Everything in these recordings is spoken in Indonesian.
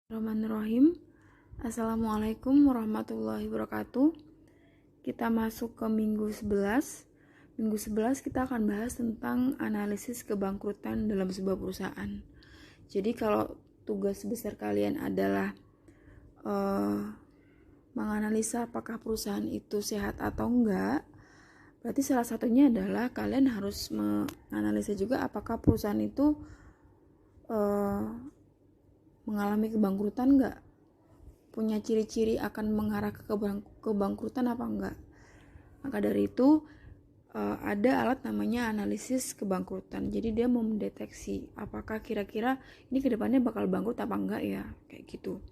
Bismillahirrahmanirrahim. Assalamualaikum warahmatullahi wabarakatuh. Kita masuk ke minggu 11. Minggu 11 kita akan bahas tentang analisis kebangkrutan dalam sebuah perusahaan. Jadi kalau tugas besar kalian adalah menganalisa apakah perusahaan itu sehat atau enggak, berarti salah satunya adalah kalian harus menganalisa juga apakah perusahaan itu mengalami kebangkrutan enggak, punya ciri-ciri akan mengarah ke kebangkrutan apa enggak. Maka dari itu ada alat namanya analisis kebangkrutan. Jadi dia mau mendeteksi apakah kira-kira ini kedepannya bakal bangkrut apa enggak ya, kayak gitu.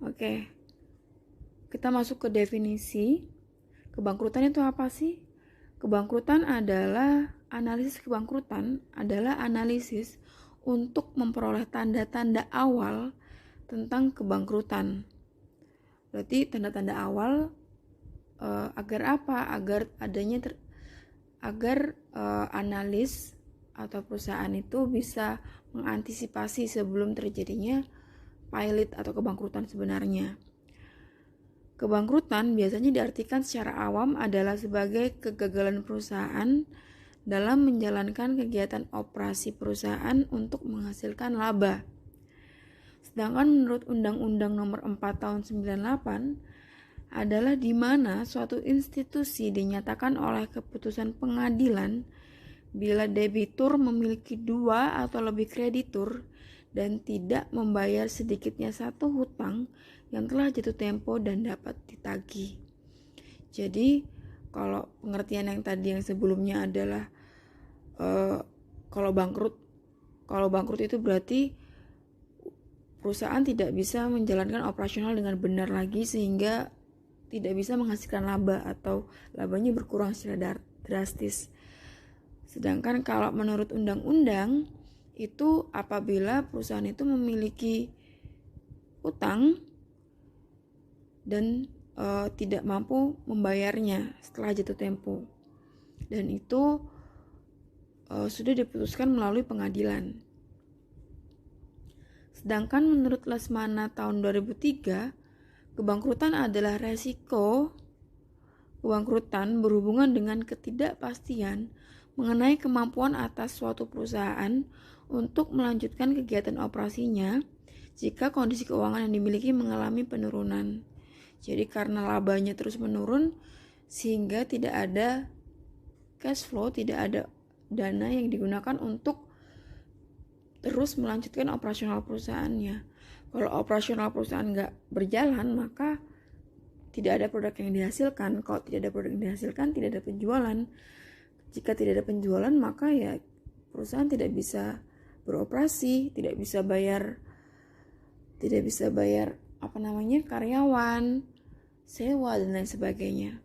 Oke, kita masuk ke definisi. Kebangkrutan itu apa sih? Kebangkrutan adalah analisis untuk memperoleh tanda-tanda awal tentang kebangkrutan. Berarti tanda-tanda awal agar apa? Agar analis atau perusahaan itu bisa mengantisipasi sebelum terjadinya pailit atau kebangkrutan sebenarnya. Kebangkrutan biasanya diartikan secara awam adalah sebagai kegagalan perusahaan dalam menjalankan kegiatan operasi perusahaan untuk menghasilkan laba. Sedangkan menurut Undang-Undang Nomor 4 Tahun 98 adalah di mana suatu institusi dinyatakan oleh keputusan pengadilan bila debitur memiliki 2 atau lebih kreditur dan tidak membayar sedikitnya satu hutang yang telah jatuh tempo dan dapat ditagih. Jadi kalau pengertian yang tadi yang sebelumnya adalah kalau bangkrut itu berarti perusahaan tidak bisa menjalankan operasional dengan benar lagi sehingga tidak bisa menghasilkan laba atau labanya berkurang secara drastis. Sedangkan kalau menurut undang-undang itu apabila perusahaan itu memiliki utang dan tidak mampu membayarnya setelah jatuh tempo, dan itu sudah diputuskan melalui pengadilan. Sedangkan menurut Lesmana tahun 2003, kebangkrutan adalah resiko kebangkrutan berhubungan dengan ketidakpastian mengenai kemampuan atas suatu perusahaan untuk melanjutkan kegiatan operasinya jika kondisi keuangan yang dimiliki mengalami penurunan. Jadi karena labanya terus menurun sehingga tidak ada cash flow, tidak ada dana yang digunakan untuk terus melanjutkan operasional perusahaannya. Kalau operasional perusahaan nggak berjalan, maka tidak ada produk yang dihasilkan. Kalau tidak ada produk yang dihasilkan, tidak ada penjualan. Jika tidak ada penjualan, maka ya perusahaan tidak bisa beroperasi, tidak bisa bayar karyawan, sewa dan lain sebagainya.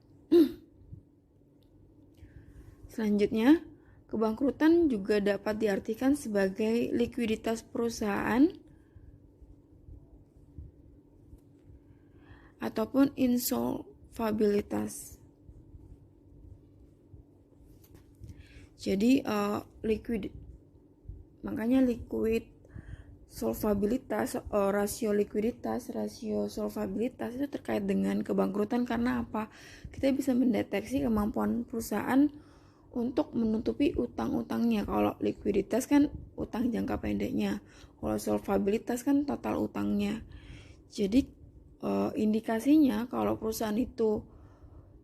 Selanjutnya, kebangkrutan juga dapat diartikan sebagai likuiditas perusahaan ataupun insolvabilitas. Jadi makanya solvabilitas, rasio likuiditas, rasio solvabilitas itu terkait dengan kebangkrutan. Karena apa? Kita bisa mendeteksi kemampuan perusahaan untuk menutupi utang-utangnya. Kalau likuiditas kan utang jangka pendeknya, kalau solvabilitas kan total utangnya. Jadi indikasinya kalau perusahaan itu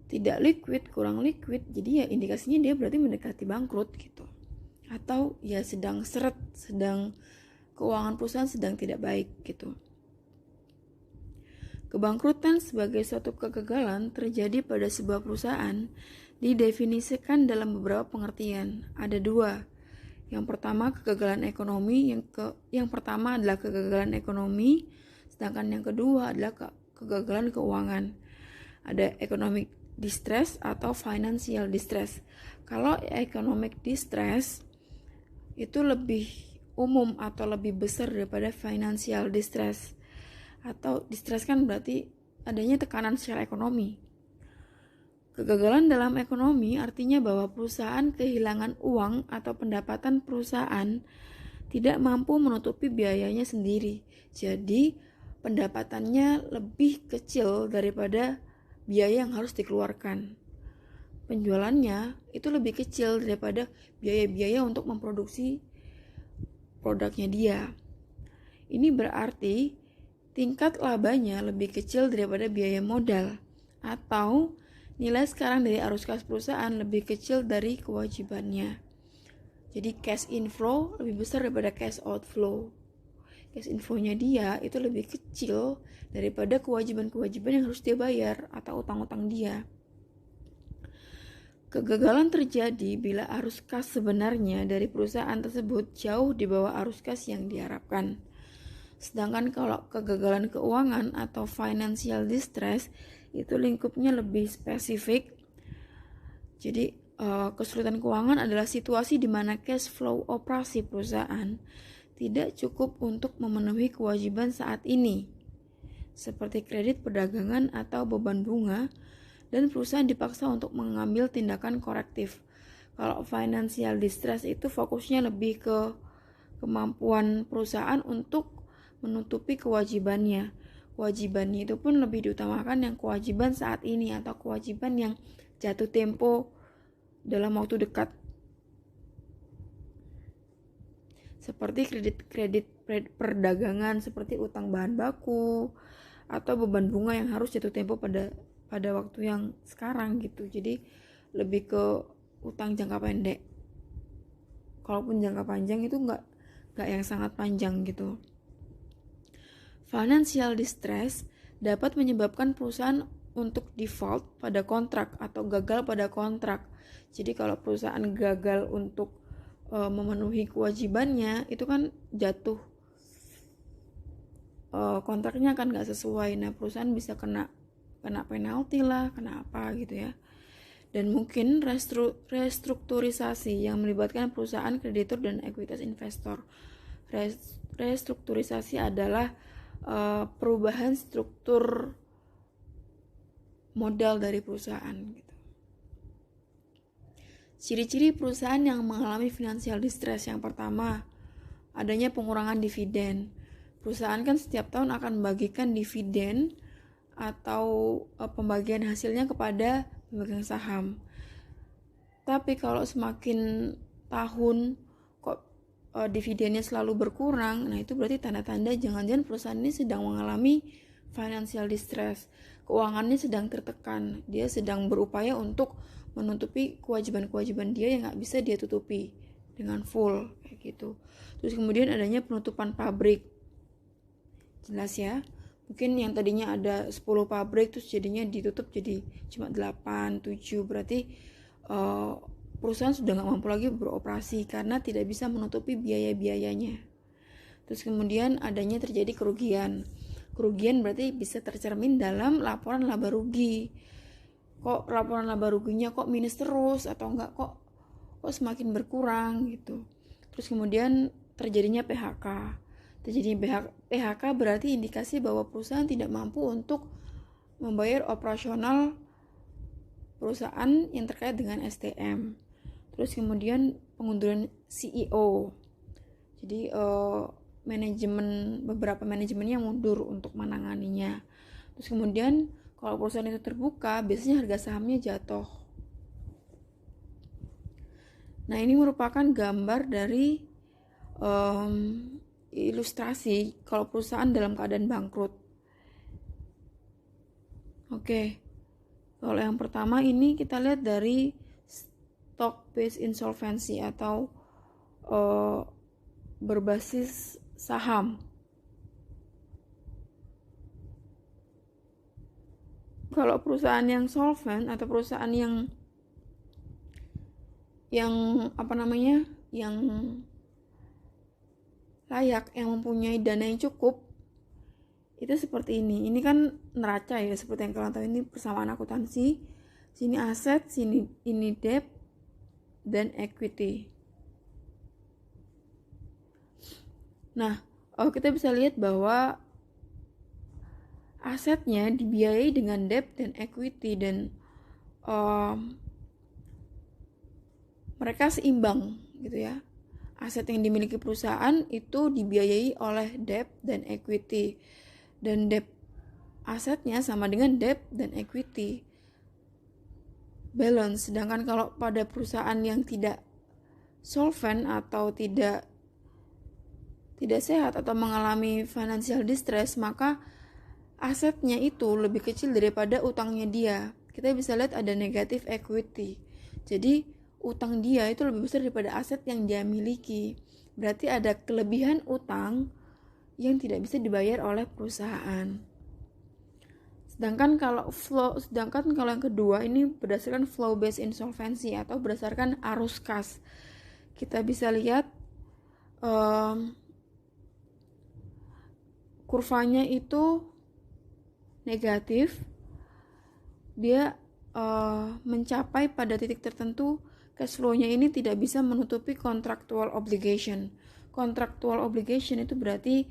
tidak liquid, kurang liquid, jadi ya indikasinya dia berarti mendekati bangkrut gitu. Atau ya sedang keuangan perusahaan sedang tidak baik gitu. Kebangkrutan sebagai suatu kegagalan terjadi pada sebuah perusahaan didefinisikan dalam beberapa pengertian. Ada 2. Yang pertama kegagalan ekonomi, yang pertama adalah kegagalan ekonomi, sedangkan yang kedua adalah kegagalan keuangan. Ada economic distress atau financial distress. Kalau economic distress itu lebih umum atau lebih besar daripada financial distress. Atau distress kan berarti adanya tekanan secara ekonomi. Kegagalan dalam ekonomi artinya bahwa perusahaan kehilangan uang atau pendapatan perusahaan tidak mampu menutupi biayanya sendiri. Jadi pendapatannya lebih kecil daripada biaya yang harus dikeluarkan. Penjualannya itu lebih kecil daripada biaya-biaya untuk memproduksi produknya dia. Ini berarti tingkat labanya lebih kecil daripada biaya modal, atau nilai sekarang dari arus kas perusahaan lebih kecil dari kewajibannya. Jadi cash inflow lebih besar daripada cash outflow. Cash inflow-nya dia itu lebih kecil daripada kewajiban-kewajiban yang harus dia bayar atau utang-utang dia. Kegagalan terjadi bila arus kas sebenarnya dari perusahaan tersebut jauh di bawah arus kas yang diharapkan. Sedangkan kalau kegagalan keuangan atau financial distress itu lingkupnya lebih spesifik. Jadi kesulitan keuangan adalah situasi di mana cash flow operasi perusahaan tidak cukup untuk memenuhi kewajiban saat ini, seperti kredit perdagangan atau beban bunga, dan perusahaan dipaksa untuk mengambil tindakan korektif. Kalau financial distress itu fokusnya lebih ke kemampuan perusahaan untuk menutupi kewajibannya. Kewajibannya itu pun lebih diutamakan yang kewajiban saat ini atau kewajiban yang jatuh tempo dalam waktu dekat. Seperti kredit perdagangan, seperti utang bahan baku, atau beban bunga yang harus jatuh tempo pada waktu yang sekarang gitu. Jadi lebih ke utang jangka pendek. Kalaupun jangka panjang itu nggak yang sangat panjang gitu. Financial distress dapat menyebabkan perusahaan untuk default pada kontrak atau gagal pada kontrak. Jadi kalau perusahaan gagal untuk memenuhi kewajibannya, itu kan jatuh, kontraknya kan nggak sesuai. Nah, perusahaan bisa kena penalti lah, kena apa gitu ya. Dan mungkin restrukturisasi yang melibatkan perusahaan, kreditur, dan ekuitas investor. Restrukturisasi adalah perubahan struktur modal dari perusahaan gitu. Ciri-ciri perusahaan yang mengalami financial distress: yang pertama, adanya pengurangan dividen. Perusahaan kan setiap tahun akan membagikan dividen atau pembagian hasilnya kepada pemegang saham. Tapi kalau semakin tahun kok dividennya selalu berkurang, nah itu berarti tanda-tanda jangan-jangan perusahaan ini sedang mengalami financial distress. Keuangannya sedang tertekan. Dia sedang berupaya untuk menutupi kewajiban-kewajiban dia yang nggak bisa dia tutupi dengan full kayak gitu. Terus kemudian adanya penutupan pabrik. Jelas ya. Mungkin yang tadinya ada 10 pabrik terus jadinya ditutup jadi cuma 8, 7. Berarti perusahaan sudah nggak mampu lagi beroperasi karena tidak bisa menutupi biaya-biayanya. Terus kemudian adanya terjadi kerugian. Kerugian berarti bisa tercermin dalam laporan laba rugi. Kok laporan laba ruginya kok minus terus, atau enggak kok semakin berkurang gitu. Terus kemudian terjadinya PHK. Terjadinya PHK berarti indikasi bahwa perusahaan tidak mampu untuk membayar operasional perusahaan yang terkait dengan STM. Terus kemudian pengunduran CEO. Jadi beberapa manajemennya mundur untuk menanganinya. Terus kemudian kalau perusahaan itu terbuka, biasanya harga sahamnya jatuh. Nah, ini merupakan gambar dari ilustrasi kalau perusahaan dalam keadaan bangkrut. Oke. Kalau yang pertama ini kita lihat dari stock based insolvency atau berbasis saham. Kalau perusahaan yang solvent atau perusahaan yang layak, yang mempunyai dana yang cukup, itu seperti ini. Ini kan neraca ya, seperti yang kalian tahu, ini persamaan akuntansi. Sini aset, sini ini debt dan equity. Nah, kita bisa lihat bahwa asetnya dibiayai dengan debt dan equity, dan mereka seimbang gitu ya. Aset yang dimiliki perusahaan itu dibiayai oleh debt dan equity. Dan debt asetnya sama dengan debt dan equity balance. Sedangkan kalau pada perusahaan yang tidak solvent atau tidak sehat atau mengalami financial distress, maka asetnya itu lebih kecil daripada utangnya dia. Kita bisa lihat ada negative equity. Jadi utang dia itu lebih besar daripada aset yang dia miliki. Berarti ada kelebihan utang yang tidak bisa dibayar oleh perusahaan. Sedangkan kalau yang kedua ini berdasarkan flow based insolvency atau berdasarkan arus kas. Kita bisa lihat kurvanya itu negatif. Dia mencapai pada titik tertentu cash flow-nya ini tidak bisa menutupi contractual obligation. Contractual obligation itu berarti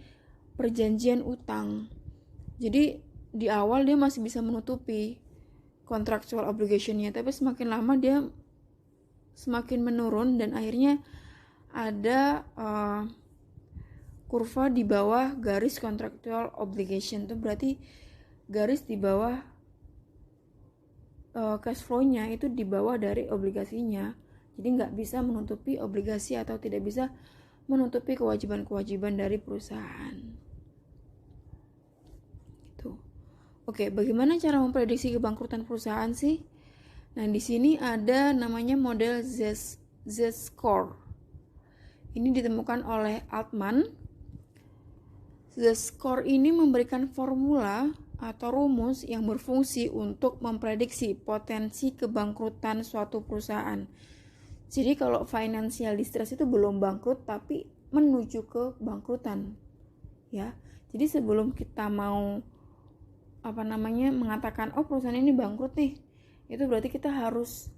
perjanjian utang. Jadi di awal dia masih bisa menutupi contractual obligation-nya, tapi semakin lama dia semakin menurun dan akhirnya ada kurva di bawah garis contractual obligation. Itu berarti garis di bawah cash flow-nya itu di bawah dari obligasinya. Jadi nggak bisa menutupi obligasi atau tidak bisa menutupi kewajiban-kewajiban dari perusahaan. Gitu. Oke, bagaimana cara memprediksi kebangkrutan perusahaan sih? Nah, di sini ada namanya model Z-score. Ini ditemukan oleh Altman. Z-score ini memberikan formula atau rumus yang berfungsi untuk memprediksi potensi kebangkrutan suatu perusahaan. Jadi kalau financial distress itu belum bangkrut tapi menuju ke bangkrutan. Ya. Jadi sebelum kita mau mengatakan perusahaan ini bangkrut nih, itu berarti kita harus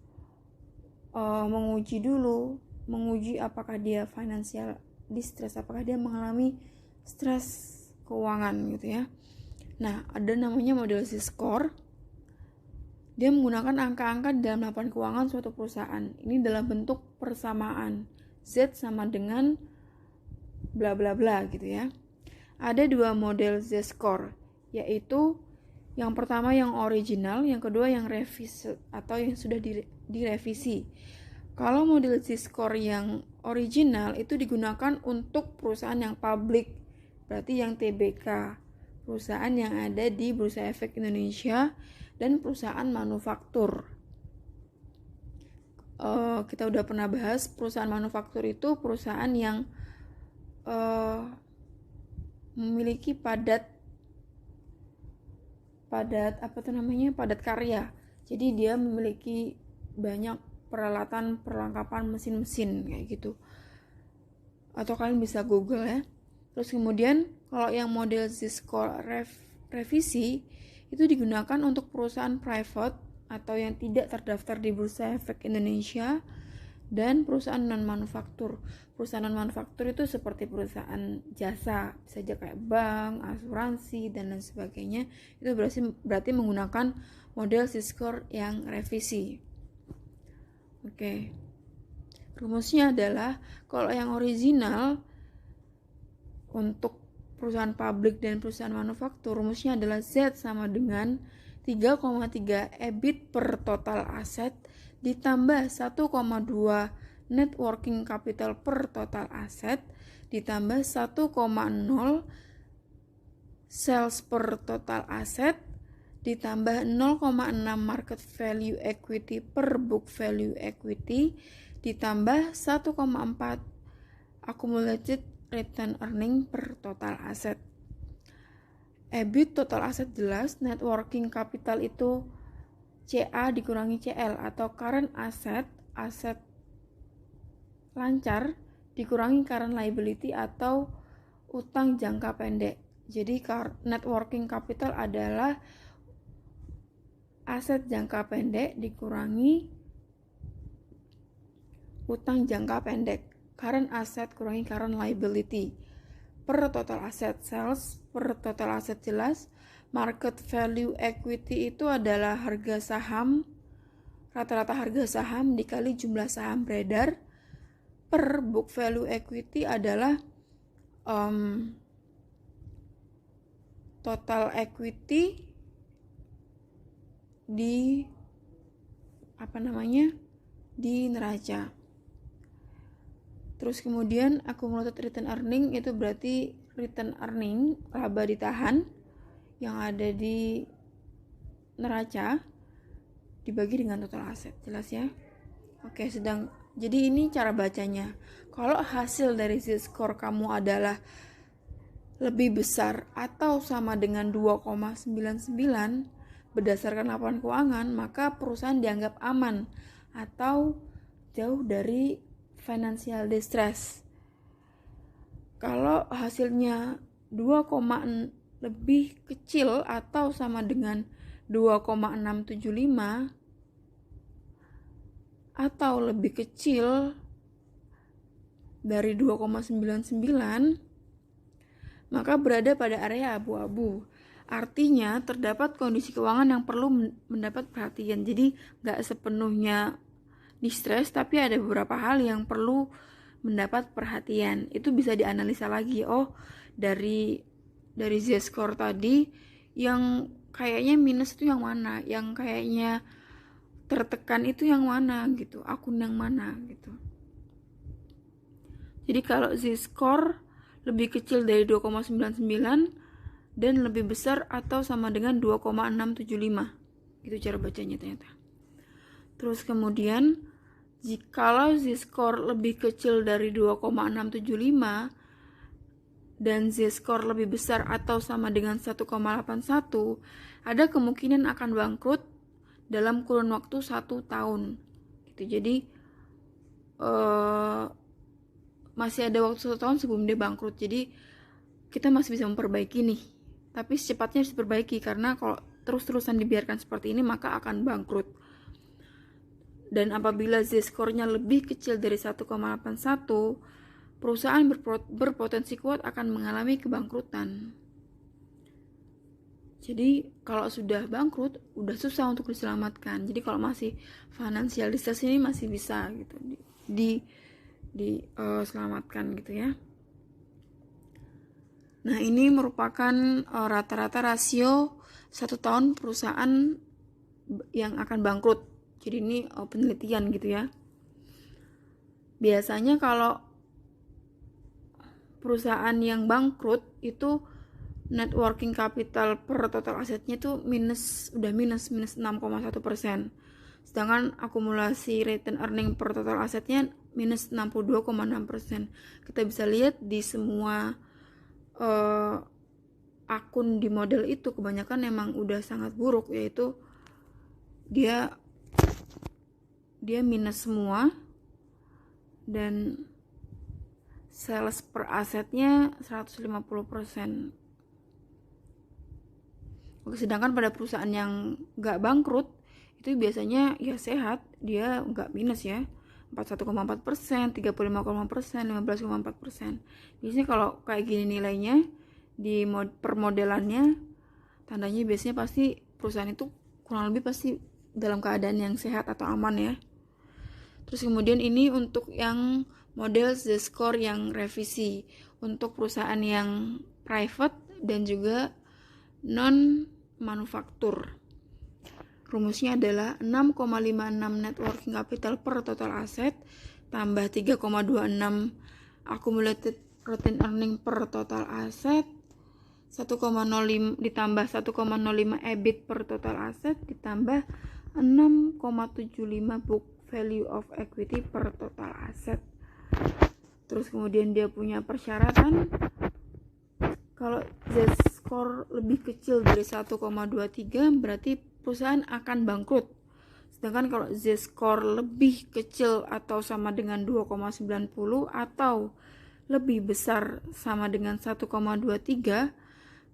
menguji apakah dia financial distress, apakah dia mengalami stres keuangan gitu ya. Nah, ada namanya model Z-score. Dia menggunakan angka-angka dalam laporan keuangan suatu perusahaan. Ini dalam bentuk persamaan. Z sama dengan bla bla bla gitu ya. Ada dua model Z-score, yaitu yang pertama yang original, yang kedua yang revisi atau yang sudah direvisi. Kalau model Z-score yang original itu digunakan untuk perusahaan yang publik, berarti yang TBK, perusahaan yang ada di Bursa Efek Indonesia dan perusahaan manufaktur. Kita udah pernah bahas perusahaan manufaktur itu perusahaan yang memiliki padat karya. Jadi dia memiliki banyak perlengkapan mesin-mesin kayak gitu. Atau kalian bisa Google ya. Terus kemudian kalau yang model Z-score revisi itu digunakan untuk perusahaan private atau yang tidak terdaftar di Bursa Efek Indonesia dan perusahaan non-manufaktur. Perusahaan non-manufaktur itu seperti perusahaan jasa, bisa aja kayak bank, asuransi, dan lain sebagainya. Itu berarti menggunakan model Z-score yang revisi. Oke. Rumusnya adalah kalau yang original untuk perusahaan publik dan perusahaan manufaktur, rumusnya adalah Z sama dengan 3,3 EBIT per total aset ditambah 1,2 net working capital per total aset ditambah 1,0 sales per total aset ditambah 0,6 market value equity per book value equity ditambah 1,4 accumulated return earning per total aset. EBIT total aset jelas, net working capital itu CA dikurangi CL atau current asset, aset lancar dikurangi current liability atau utang jangka pendek. Jadi net working capital adalah aset jangka pendek dikurangi utang jangka pendek. Current asset kurangi current liability per total asset sales per total asset jelas. Market value equity itu adalah harga saham, rata-rata harga saham dikali jumlah saham beredar per book value equity adalah total equity di di neraca. Terus kemudian accumulated return earning itu berarti return earning, laba ditahan yang ada di neraca dibagi dengan total aset. Jelas ya? Oke, jadi ini cara bacanya. Kalau hasil dari Z-score kamu adalah lebih besar atau sama dengan 2,99 berdasarkan laporan keuangan, maka perusahaan dianggap aman atau jauh dari financial distress. Kalau hasilnya 2, lebih kecil atau sama dengan 2,675 atau lebih kecil dari 2,99, maka berada pada area abu-abu. Artinya terdapat kondisi keuangan yang perlu mendapat perhatian. Jadi gak sepenuhnya distress, tapi ada beberapa hal yang perlu mendapat perhatian. Itu bisa dianalisa lagi. Dari Z-score tadi yang kayaknya minus itu yang mana, yang kayaknya tertekan itu yang mana gitu, akun yang mana gitu. Jadi kalau Z-score lebih kecil dari 2,99 dan lebih besar atau sama dengan 2,675, itu cara bacanya ternyata. Terus kemudian jikalau Z-score lebih kecil dari 2,675 dan Z-score lebih besar atau sama dengan 1,81, ada kemungkinan akan bangkrut dalam kurun waktu 1 tahun gitu. Jadi masih ada waktu 1 tahun sebelum dia bangkrut. Jadi kita masih bisa memperbaiki nih, tapi secepatnya harus diperbaiki, karena kalau terus-terusan dibiarkan seperti ini maka akan bangkrut. Dan apabila Z-score-nya lebih kecil dari 1,81, perusahaan berpotensi kuat akan mengalami kebangkrutan. Jadi kalau sudah bangkrut udah susah untuk diselamatkan. Jadi kalau masih financial distress ini masih bisa gitu diselamatkan gitu ya. Nah, ini merupakan rata-rata rasio 1 tahun perusahaan yang akan bangkrut. Jadi ini penelitian gitu ya. Biasanya kalau perusahaan yang bangkrut itu net working capital per total asetnya itu minus 6,1%. Sedangkan akumulasi return earning per total asetnya minus 62,6%. Kita bisa lihat di semua akun di model itu kebanyakan memang udah sangat buruk, yaitu dia minus semua dan sales per asetnya 150%. Sedangkan pada perusahaan yang gak bangkrut itu biasanya ya sehat, dia gak minus ya, 41,4%, 35,5%, 15,4%. Biasanya kalau kayak gini nilainya di permodelannya, tandanya biasanya pasti perusahaan itu kurang lebih pasti dalam keadaan yang sehat atau aman ya. Terus kemudian ini untuk yang model Z-score yang revisi untuk perusahaan yang private dan juga non manufaktur. Rumusnya adalah 6,56 net working capital per total aset tambah 3,26 accumulated return earning per total aset 1,05 ditambah 1,05 EBIT per total aset ditambah 6,75 book value of equity per total aset. Terus kemudian dia punya persyaratan kalau Z-score lebih kecil dari 1,23 berarti perusahaan akan bangkrut. Sedangkan kalau Z-score lebih kecil atau sama dengan 2,90 atau lebih besar sama dengan 1,23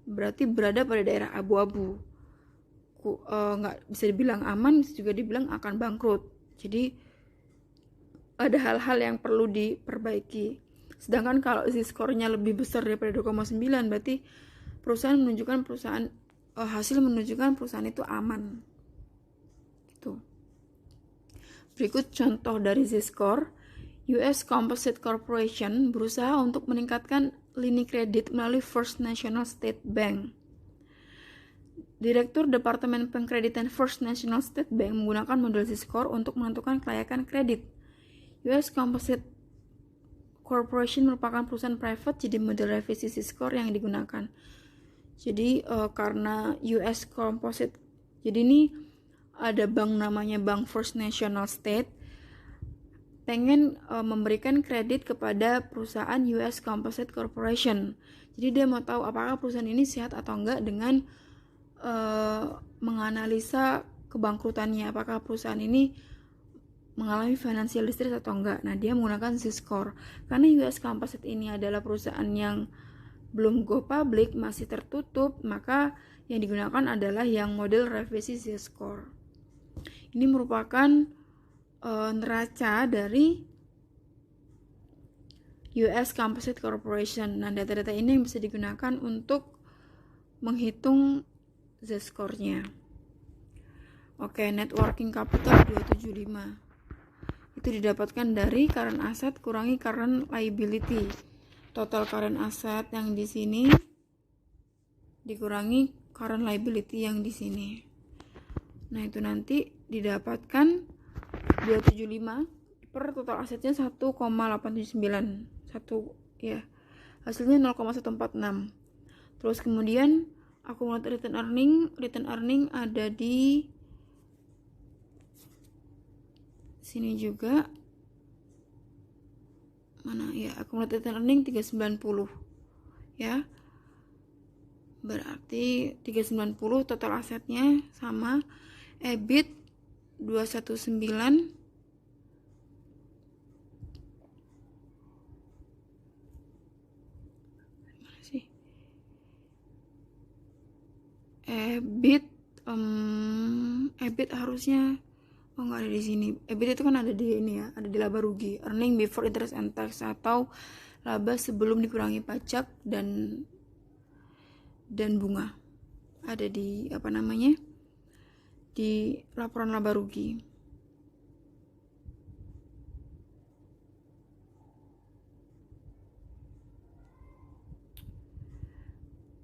berarti berada pada daerah abu-abu. Nggak bisa dibilang aman, bisa juga dibilang akan bangkrut. Jadi ada hal-hal yang perlu diperbaiki. Sedangkan kalau Z-score-nya lebih besar daripada 2,9 berarti hasil menunjukkan perusahaan itu aman. Gitu. Berikut contoh dari Z-score US Composite Corporation berusaha untuk meningkatkan lini kredit melalui First National State Bank. Direktur Departemen Pengkreditan First National State Bank menggunakan model Z-score untuk menentukan kelayakan kredit. US Composite Corporation merupakan perusahaan private, jadi model revisi Z-score yang digunakan. Jadi karena US Composite, jadi ini ada bank namanya Bank First National State, pengen memberikan kredit kepada perusahaan US Composite Corporation. Jadi dia mau tahu apakah perusahaan ini sehat atau enggak dengan menganalisa kebangkrutannya, apakah perusahaan ini mengalami financial distress atau enggak. Nah, dia menggunakan Z-score. Karena US Composite ini adalah perusahaan yang belum go public, masih tertutup, maka yang digunakan adalah yang model revisi Z-score. Ini merupakan neraca dari US Composite Corporation. Nah, data-data ini yang bisa digunakan untuk menghitung Z-score-nya. Oke, net working capital 275. Itu didapatkan dari current asset kurangi current liability. Total current asset yang di sini dikurangi current liability yang di sini. Nah, itu nanti didapatkan 275 per total asetnya 1,879. Hasilnya 0,146. Terus kemudian akumulatif return earning ada di sini juga. Mana ya, akumulatif return earning 390 ya. Berarti 390 total asetnya sama. EBIT 219 EBIT harusnya nggak ada di sini. EBIT itu kan ada di ini ya, ada di laba rugi, earning before interest and tax, atau laba sebelum dikurangi pajak dan bunga. Ada di di laporan laba rugi.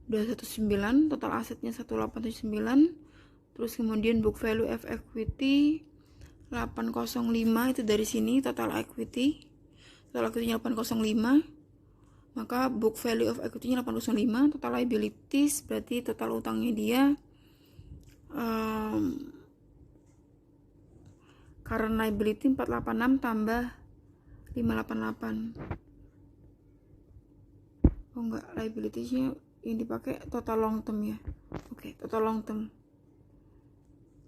Total asetnya 1879. Terus kemudian book value of equity 805, itu dari sini total equity-nya 805. Maka book value of equity-nya 805, total liabilities berarti total utangnya dia current liability 486 tambah 588. Liabilities-nya yang dipakai total long term ya. Oke, total long term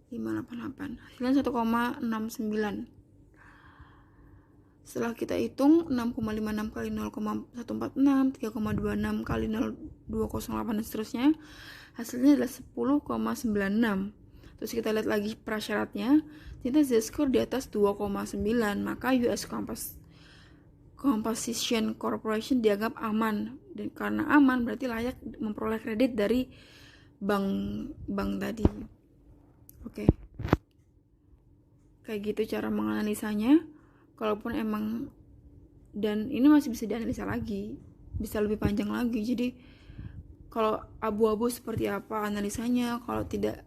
588, hasilnya 1,69. Setelah kita hitung 6,56 kali 0,146, 3,26 kali 0,208 dan seterusnya, hasilnya adalah 10,96. Terus kita lihat lagi prasyaratnya, ternyata Z-score di atas 2,9, maka US Composition Corporation dianggap aman, dan karena aman berarti layak memperoleh kredit dari bank tadi. Oke. Kayak gitu cara menganalisanya. Kalaupun emang, dan ini masih bisa dianalisa lagi, bisa lebih panjang lagi. Jadi kalau abu-abu seperti apa analisanya, kalau tidak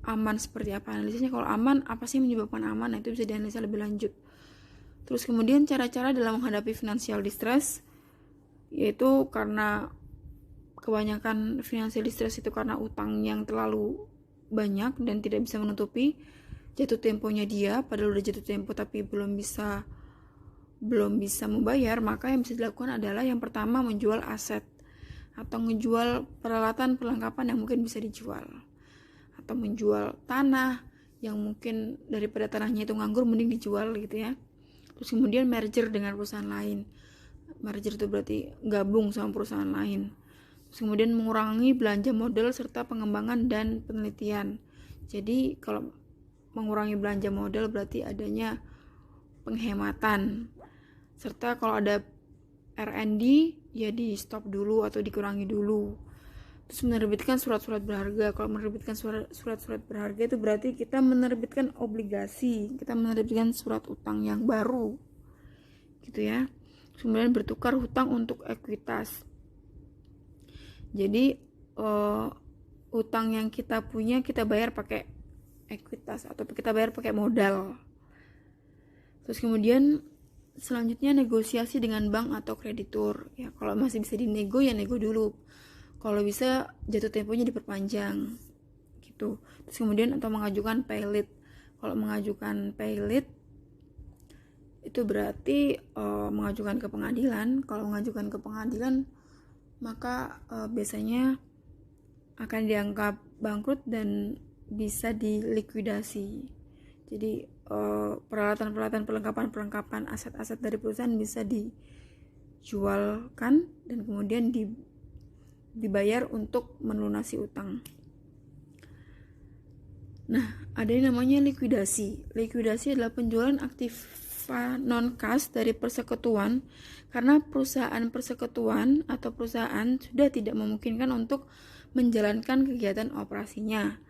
aman seperti apa analisanya, kalau aman apa sih menyebabkan aman, nah itu bisa dianalisa lebih lanjut. Terus kemudian cara-cara dalam menghadapi financial distress, yaitu karena kebanyakan financial distress itu karena utang yang terlalu banyak dan tidak bisa menutupi jatuh temponya dia, padahal udah jatuh tempo tapi belum bisa membayar. Maka yang bisa dilakukan adalah yang pertama menjual aset atau menjual peralatan perlengkapan yang mungkin bisa dijual, atau menjual tanah yang mungkin daripada tanahnya itu nganggur mending dijual gitu ya. Terus kemudian merger dengan perusahaan lain. Merger itu berarti gabung sama perusahaan lain. Terus kemudian mengurangi belanja modal serta pengembangan dan penelitian. Jadi kalau mengurangi belanja modal berarti adanya penghematan. Serta kalau ada R&D ya di stop dulu atau dikurangi dulu. Terus menerbitkan surat-surat berharga. Kalau menerbitkan surat-surat berharga itu berarti kita menerbitkan obligasi, kita menerbitkan surat utang yang baru. gitu ya. Kemudian bertukar hutang untuk ekuitas. Jadi utang yang kita punya kita bayar pakai ekuitas atau kita bayar pakai modal. Terus kemudian selanjutnya negosiasi dengan bank atau kreditur. Ya, kalau masih bisa dinego ya nego dulu. Kalau bisa jatuh temponya diperpanjang gitu. Terus kemudian atau mengajukan pay-late. Kalau mengajukan pay-late itu berarti mengajukan ke pengadilan. Kalau mengajukan ke pengadilan maka biasanya akan dianggap bangkrut dan bisa dilikuidasi. Jadi peralatan-peralatan perlengkapan aset-aset dari perusahaan bisa dijualkan dan kemudian dibayar untuk melunasi utang. Nah, ada yang namanya likuidasi. Likuidasi adalah penjualan aktiva non-kas dari persekutuan karena perusahaan persekutuan atau perusahaan sudah tidak memungkinkan untuk menjalankan kegiatan operasinya.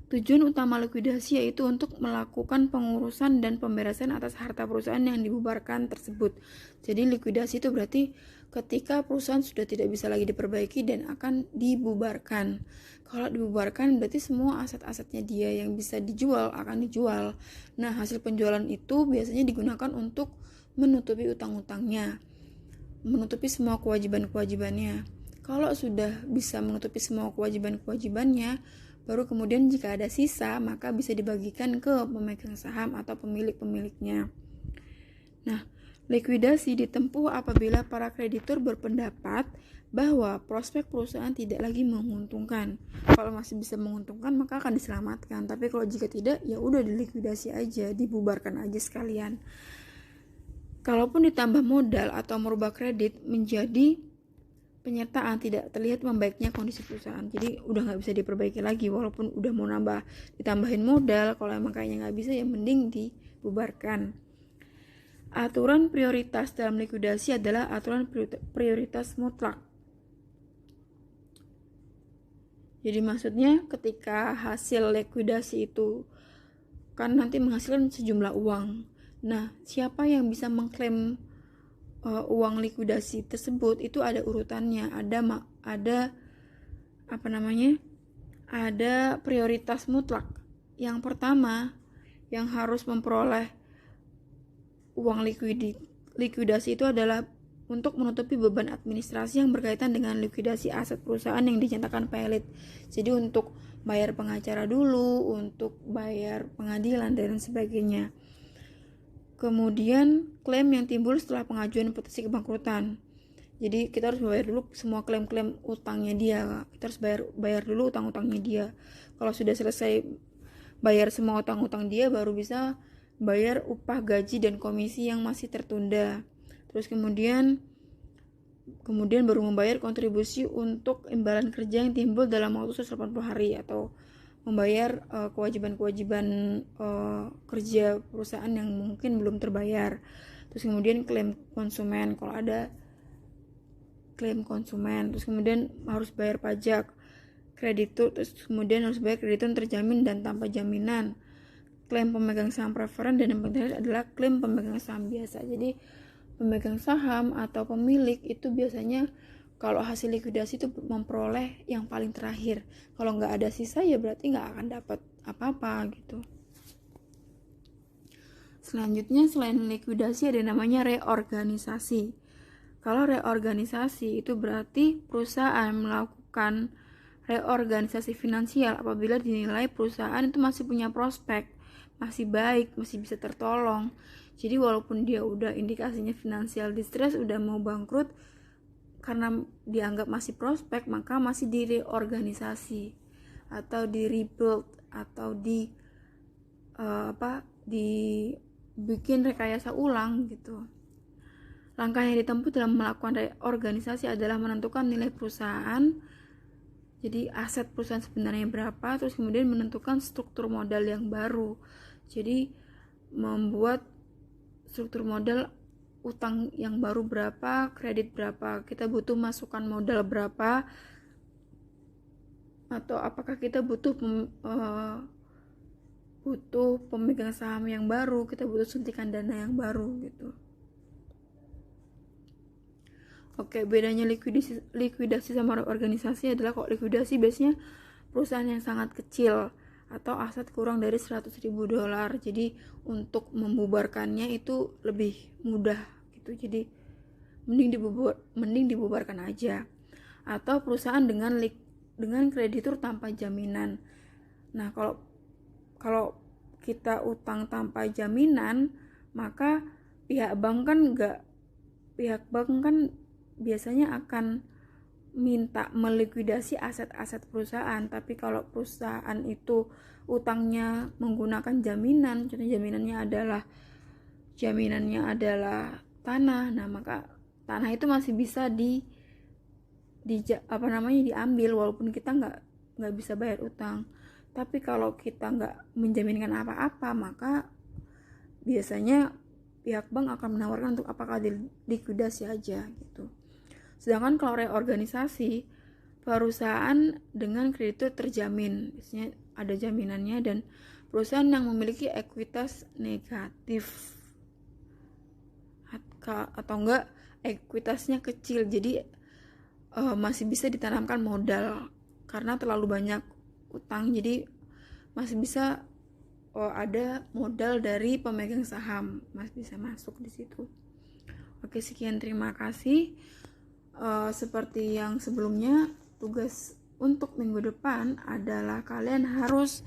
Tujuan utama likuidasi yaitu untuk melakukan pengurusan dan pemberesan atas harta perusahaan yang dibubarkan tersebut. Jadi likuidasi itu berarti ketika perusahaan sudah tidak bisa lagi diperbaiki dan akan dibubarkan. Kalau dibubarkan berarti semua aset-asetnya dia yang bisa dijual akan dijual. Nah, hasil penjualan itu biasanya digunakan untuk menutupi utang-utangnya, menutupi semua kewajiban-kewajibannya. Kalau sudah bisa menutupi semua kewajiban-kewajibannya, baru kemudian jika ada sisa, maka bisa dibagikan ke pemegang saham atau pemilik-pemiliknya. Nah, likuidasi ditempuh apabila para kreditur berpendapat bahwa prospek perusahaan tidak lagi menguntungkan. Kalau masih bisa menguntungkan, maka akan diselamatkan. Tapi kalau jika tidak, ya udah dilikuidasi aja, dibubarkan aja sekalian. Kalaupun ditambah modal atau merubah kredit menjadi penyertaan, tidak terlihat membaiknya kondisi perusahaan. Jadi udah nggak bisa diperbaiki lagi, walaupun udah mau ditambahin modal. Kalau emang kayaknya nggak bisa, ya mending dibubarkan. Aturan prioritas dalam likuidasi adalah aturan prioritas mutlak. Jadi maksudnya ketika hasil likuidasi itu kan nanti menghasilkan sejumlah uang. Nah, siapa yang bisa mengklaim uang likuidasi tersebut itu ada urutannya, ada prioritas mutlak. Yang pertama yang harus memperoleh uang likuidasi itu adalah untuk menutupi beban administrasi yang berkaitan dengan likuidasi aset perusahaan yang dinyatakan pay-late. Jadi untuk bayar pengacara dulu, untuk bayar pengadilan dan sebagainya. Kemudian klaim yang timbul setelah pengajuan petisi kebangkrutan. Jadi kita harus bayar dulu semua klaim-klaim utangnya dia. Kita harus bayar dulu utang-utangnya dia. Kalau sudah selesai bayar semua utang-utang dia, baru bisa bayar upah, gaji, dan komisi yang masih tertunda. Terus kemudian baru membayar kontribusi untuk imbalan kerja yang timbul dalam waktu 180 hari atau membayar kewajiban-kewajiban kerja perusahaan yang mungkin belum terbayar. Terus kemudian klaim konsumen, kalau ada klaim konsumen. Terus kemudian harus bayar pajak kreditur, terus kemudian harus bayar kreditur terjamin dan tanpa jaminan. Klaim pemegang saham preferen, dan yang penting adalah klaim pemegang saham biasa. Jadi pemegang saham atau pemilik itu biasanya kalau hasil likuidasi itu memperoleh yang paling terakhir. Kalau nggak ada sisa ya berarti nggak akan dapat apa-apa gitu. Selanjutnya selain likuidasi ada namanya reorganisasi. Kalau reorganisasi itu berarti perusahaan melakukan reorganisasi finansial apabila dinilai perusahaan itu masih punya prospek, masih baik, masih bisa tertolong. Jadi walaupun dia udah indikasinya finansial distress, udah mau bangkrut, karena dianggap masih prospek, maka masih direorganisasi atau di-rebuild atau dibikin rekayasa ulang gitu. Langkah yang ditempuh dalam melakukan reorganisasi adalah menentukan nilai perusahaan, jadi aset perusahaan sebenarnya berapa, terus kemudian menentukan struktur modal yang baru. Jadi membuat struktur modal, utang yang baru berapa, kredit berapa, kita butuh masukan modal berapa, atau apakah kita butuh pemegang saham yang baru, kita butuh suntikan dana yang baru gitu. Oke, bedanya likuidasi sama reorganisasi adalah kalau likuidasi biasanya perusahaan yang sangat kecil atau aset kurang dari $100.000. Jadi untuk membubarkannya itu lebih mudah gitu. Jadi mending dibubarkan aja. Atau perusahaan dengan kreditur tanpa jaminan. Nah, kalau kita utang tanpa jaminan, maka pihak bank kan biasanya akan minta melikuidasi aset-aset perusahaan. Tapi kalau perusahaan itu utangnya menggunakan jaminan, contohnya jaminannya adalah tanah, nah maka tanah itu masih bisa diambil walaupun kita nggak bisa bayar utang. Tapi kalau kita nggak menjaminkan apa-apa, maka biasanya pihak bank akan menawarkan untuk apakah dilikuidasi aja gitu. Sedangkan kalau reorganisasi, perusahaan dengan kreditur terjamin, biasanya ada jaminannya, dan perusahaan yang memiliki ekuitas negatif atau enggak ekuitasnya kecil, jadi masih bisa ditanamkan modal karena terlalu banyak utang, jadi masih bisa ada modal dari pemegang saham, masih bisa masuk di situ. Oke, sekian, terima kasih. Seperti yang sebelumnya, tugas untuk minggu depan adalah kalian harus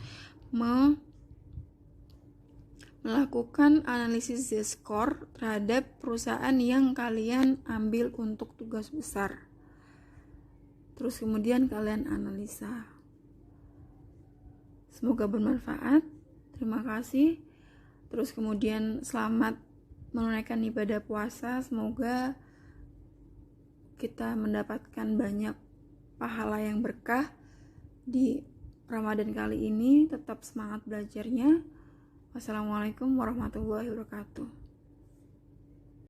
melakukan analisis Z-score terhadap perusahaan yang kalian ambil untuk tugas besar. Terus kemudian kalian analisa. Semoga bermanfaat. Terima kasih. Terus kemudian selamat menunaikan ibadah puasa. Semoga kita mendapatkan banyak pahala yang berkah di Ramadan kali ini. Tetap semangat belajarnya. Wassalamualaikum warahmatullahi wabarakatuh.